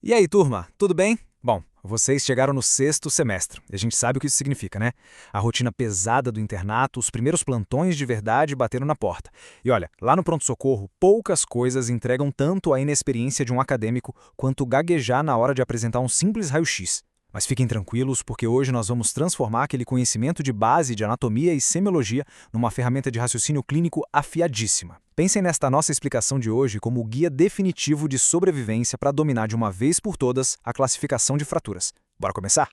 E aí, turma, tudo bem? Bom, vocês chegaram no sexto semestre, e a gente sabe o que isso significa, né? A rotina pesada do internato, os primeiros plantões de verdade bateram na porta. E olha, lá no pronto-socorro, poucas coisas entregam tanto a inexperiência de um acadêmico quanto gaguejar na hora de apresentar um simples raio-x. Mas fiquem tranquilos, porque hoje nós vamos transformar aquele conhecimento de base de anatomia e semiologia numa ferramenta de raciocínio clínico afiadíssima. Pensem nesta nossa explicação de hoje como o guia definitivo de sobrevivência para dominar de uma vez por todas a classificação de fraturas. Bora começar?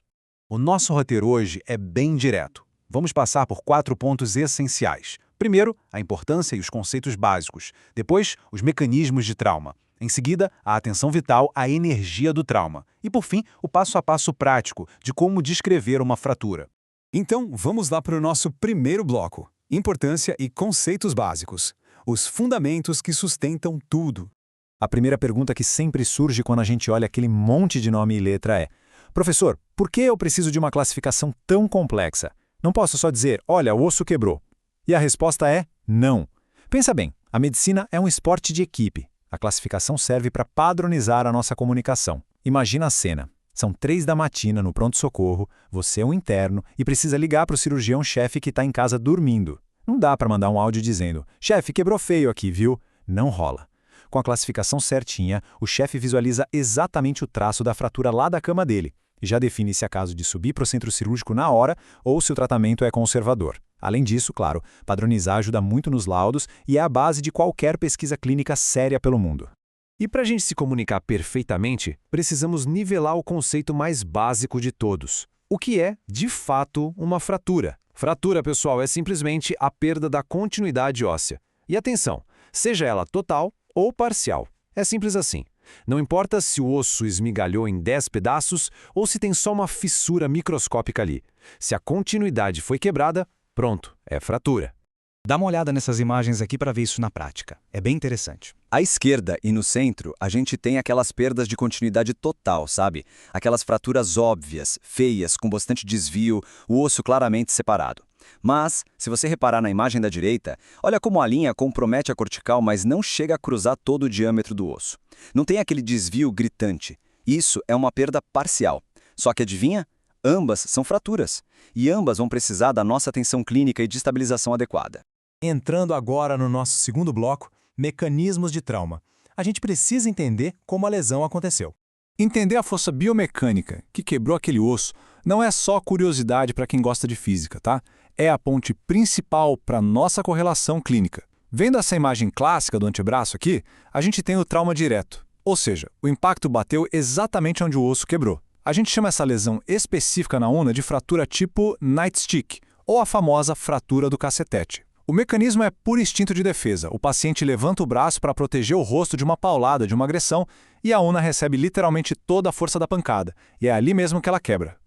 O nosso roteiro hoje é bem direto. Vamos passar por 4 pontos essenciais. Primeiro, a importância e os conceitos básicos. Depois, os mecanismos de trauma. Em seguida, a atenção vital à energia do trauma. E, por fim, o passo a passo prático de como descrever uma fratura. Então, vamos lá para o nosso primeiro bloco. Importância e conceitos básicos. Os fundamentos que sustentam tudo. A primeira pergunta que sempre surge quando a gente olha aquele monte de nome e letra é: professor, por que eu preciso de uma classificação tão complexa? Não posso só dizer, olha, o osso quebrou. E a resposta é não. Pensa bem, a medicina é um esporte de equipe. A classificação serve para padronizar a nossa comunicação. Imagina a cena. São 3 da matina no pronto-socorro, você é um interno e precisa ligar para o cirurgião-chefe que está em casa dormindo. Não dá para mandar um áudio dizendo, chefe, quebrou feio aqui, viu? Não rola. Com a classificação certinha, o chefe visualiza exatamente o traço da fratura lá da cama dele e já define se é caso de subir para o centro cirúrgico na hora ou se o tratamento é conservador. Além disso, claro, padronizar ajuda muito nos laudos e é a base de qualquer pesquisa clínica séria pelo mundo. E para a gente se comunicar perfeitamente, precisamos nivelar o conceito mais básico de todos. O que é, de fato, uma fratura? Fratura, pessoal, é simplesmente a perda da continuidade óssea. E atenção, seja ela total ou parcial. É simples assim. Não importa se o osso esmigalhou em 10 pedaços ou se tem só uma fissura microscópica ali. Se a continuidade foi quebrada, pronto, é fratura. Dá uma olhada nessas imagens aqui para ver isso na prática. É bem interessante. À esquerda e no centro, a gente tem aquelas perdas de continuidade total, sabe? Aquelas fraturas óbvias, feias, com bastante desvio, o osso claramente separado. Mas, se você reparar na imagem da direita, olha como a linha compromete a cortical, mas não chega a cruzar todo o diâmetro do osso. Não tem aquele desvio gritante. Isso é uma perda parcial. Só que adivinha? Ambas são fraturas. E ambas vão precisar da nossa atenção clínica e de estabilização adequada. Entrando agora no nosso segundo bloco, mecanismos de trauma. A gente precisa entender como a lesão aconteceu. Entender a força biomecânica que quebrou aquele osso não é só curiosidade para quem gosta de física, tá? É a ponte principal para nossa correlação clínica. Vendo essa imagem clássica do antebraço aqui, a gente tem o trauma direto. Ou seja, o impacto bateu exatamente onde o osso quebrou. A gente chama essa lesão específica na UNA de fratura tipo nightstick, ou a famosa fratura do cacetete. O mecanismo é por instinto de defesa. O paciente levanta o braço para proteger o rosto de uma paulada, de uma agressão, e a UNA recebe literalmente toda a força da pancada. E é ali mesmo que ela quebra.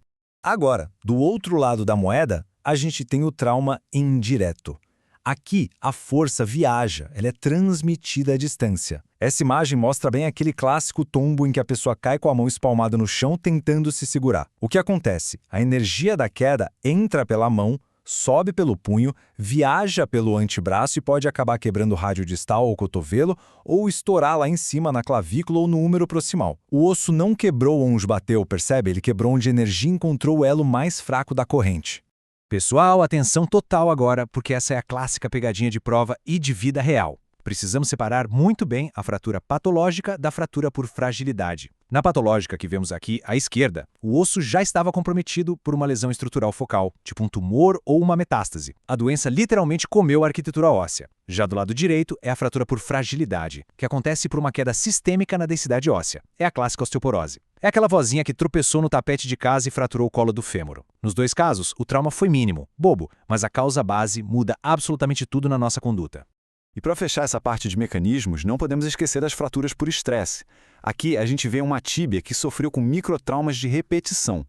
Agora, do outro lado da moeda, a gente tem o trauma indireto. Aqui, a força viaja, ela é transmitida à distância. Essa imagem mostra bem aquele clássico tombo em que a pessoa cai com a mão espalmada no chão tentando se segurar. O que acontece? A energia da queda entra pela mão, sobe pelo punho, viaja pelo antebraço e pode acabar quebrando o rádio distal ou cotovelo ou estourar lá em cima na clavícula ou no húmero proximal. O osso não quebrou onde bateu, percebe? Ele quebrou onde a energia encontrou o elo mais fraco da corrente. Pessoal, atenção total agora, porque essa é a clássica pegadinha de prova e de vida real. Precisamos separar muito bem a fratura patológica da fratura por fragilidade. Na patológica que vemos aqui à esquerda, o osso já estava comprometido por uma lesão estrutural focal, tipo um tumor ou uma metástase. A doença literalmente comeu a arquitetura óssea. Já do lado direito é a fratura por fragilidade, que acontece por uma queda sistêmica na densidade óssea. É a clássica osteoporose. É aquela vozinha que tropeçou no tapete de casa e fraturou o colo do fêmur. Nos dois casos, o trauma foi mínimo, bobo, mas a causa base muda absolutamente tudo na nossa conduta. E para fechar essa parte de mecanismos, não podemos esquecer das fraturas por estresse. Aqui a gente vê uma tíbia que sofreu com microtraumas de repetição.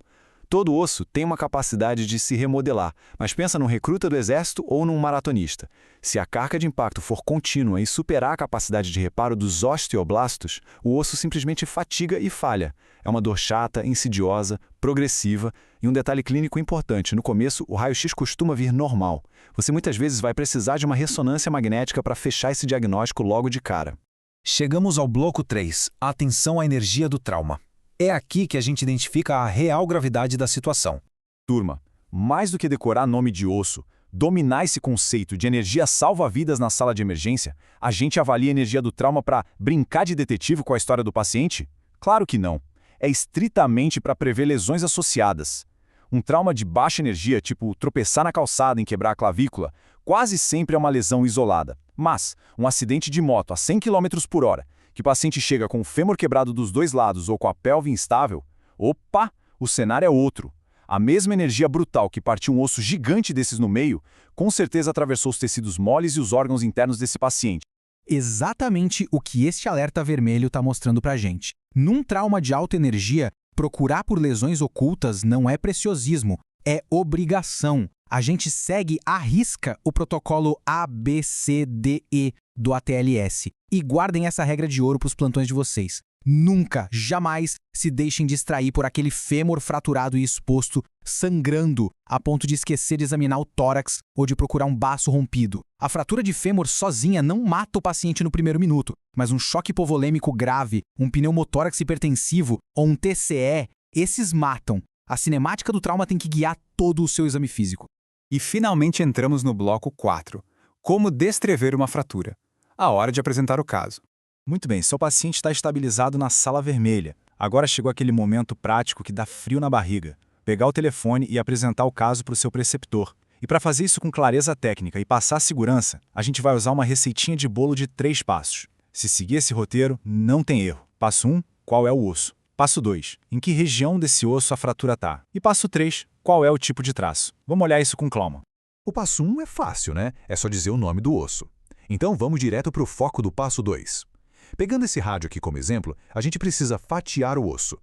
Todo osso tem uma capacidade de se remodelar, mas pensa num recruta do exército ou num maratonista. Se a carga de impacto for contínua e superar a capacidade de reparo dos osteoblastos, o osso simplesmente fatiga e falha. É uma dor chata, insidiosa, progressiva e um detalhe clínico importante. No começo, o raio-x costuma vir normal. Você muitas vezes vai precisar de uma ressonância magnética para fechar esse diagnóstico logo de cara. Chegamos ao bloco 3, atenção à energia do trauma. É aqui que a gente identifica a real gravidade da situação. Turma, mais do que decorar nome de osso, dominar esse conceito de energia salva-vidas na sala de emergência, a gente avalia a energia do trauma para brincar de detetive com a história do paciente? Claro que não. É estritamente para prever lesões associadas. Um trauma de baixa energia, tipo tropeçar na calçada e quebrar a clavícula, quase sempre é uma lesão isolada. Mas um acidente de moto a 100 km por hora, que o paciente chega com o fêmur quebrado dos dois lados ou com a pelve instável, opa, o cenário é outro. A mesma energia brutal que partiu um osso gigante desses no meio, com certeza atravessou os tecidos moles e os órgãos internos desse paciente. Exatamente o que este alerta vermelho está mostrando pra gente. Num trauma de alta energia, procurar por lesões ocultas não é preciosismo, é obrigação. A gente segue à risca o protocolo ABCDE do ATLS. E guardem essa regra de ouro para os plantões de vocês. Nunca, jamais se deixem distrair por aquele fêmur fraturado e exposto, sangrando, a ponto de esquecer de examinar o tórax ou de procurar um baço rompido. A fratura de fêmur sozinha não mata o paciente no primeiro minuto, mas um choque hipovolêmico grave, um pneumotórax hipertensivo ou um TCE, esses matam. A cinemática do trauma tem que guiar todo o seu exame físico. E finalmente entramos no bloco 4. Como descrever uma fratura. A hora de apresentar o caso. Muito bem, seu paciente está estabilizado na sala vermelha. Agora chegou aquele momento prático que dá frio na barriga. Pegar o telefone e apresentar o caso para o seu preceptor. E para fazer isso com clareza técnica e passar segurança, a gente vai usar uma receitinha de bolo de 3 passos. Se seguir esse roteiro, não tem erro. Passo 1, qual é o osso? Passo 2, em que região desse osso a fratura está? E passo 3, qual é o tipo de traço? Vamos olhar isso com calma. O passo 1 é fácil, né? É só dizer o nome do osso. Então vamos direto para o foco do passo 2. Pegando esse rádio aqui como exemplo, a gente precisa fatiar o osso.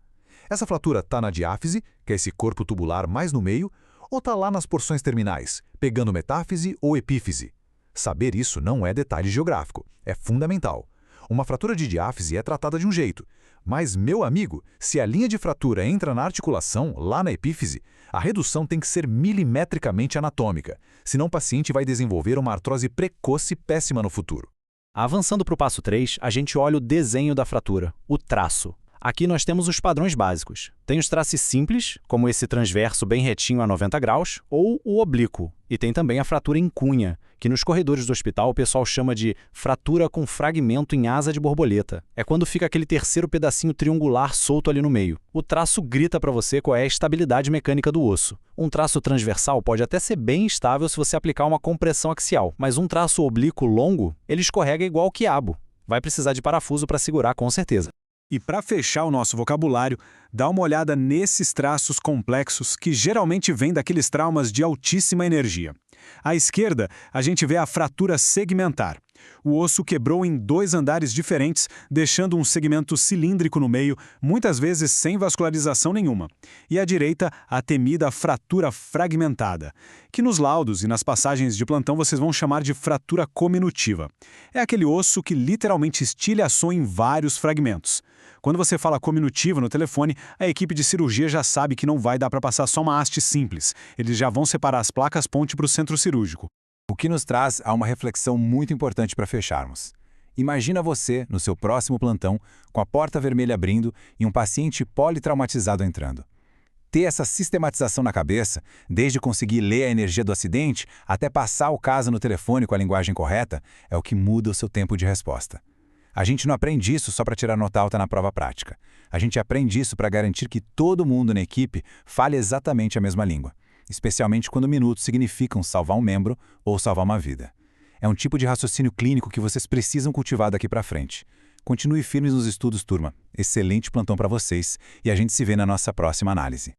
Essa fratura está na diáfise, que é esse corpo tubular mais no meio, ou está lá nas porções terminais, pegando metáfise ou epífise? Saber isso não é detalhe geográfico, é fundamental. Uma fratura de diáfise é tratada de um jeito, mas, meu amigo, se a linha de fratura entra na articulação, lá na epífise, a redução tem que ser milimetricamente anatômica, senão o paciente vai desenvolver uma artrose precoce péssima no futuro. Avançando para o passo 3, a gente olha o desenho da fratura, o traço. Aqui nós temos os padrões básicos. Tem os traços simples, como esse transverso bem retinho a 90 graus, ou o oblíquo. E tem também a fratura em cunha, que nos corredores do hospital o pessoal chama de fratura com fragmento em asa de borboleta. É quando fica aquele terceiro pedacinho triangular solto ali no meio. O traço grita para você qual é a estabilidade mecânica do osso. Um traço transversal pode até ser bem estável se você aplicar uma compressão axial, mas um traço oblíquo longo, ele escorrega igual o quiabo. Vai precisar de parafuso para segurar com certeza. E para fechar o nosso vocabulário, dá uma olhada nesses traços complexos que geralmente vêm daqueles traumas de altíssima energia. À esquerda, a gente vê a fratura segmentar. O osso quebrou em 2 andares diferentes, deixando um segmento cilíndrico no meio, muitas vezes sem vascularização nenhuma. E à direita, a temida fratura fragmentada, que nos laudos e nas passagens de plantão vocês vão chamar de fratura cominutiva. É aquele osso que literalmente estilhaçou em vários fragmentos. Quando você fala cominutivo no telefone, a equipe de cirurgia já sabe que não vai dar para passar só uma haste simples. Eles já vão separar as placas ponte para o centro cirúrgico. O que nos traz a uma reflexão muito importante para fecharmos. Imagina você, no seu próximo plantão, com a porta vermelha abrindo e um paciente politraumatizado entrando. Ter essa sistematização na cabeça, desde conseguir ler a energia do acidente até passar o caso no telefone com a linguagem correta, é o que muda o seu tempo de resposta. A gente não aprende isso só para tirar nota alta na prova prática. A gente aprende isso para garantir que todo mundo na equipe fale exatamente a mesma língua, especialmente quando minutos significam salvar um membro ou salvar uma vida. É um tipo de raciocínio clínico que vocês precisam cultivar daqui para frente. Continue firmes nos estudos, turma. Excelente plantão para vocês e a gente se vê na nossa próxima análise.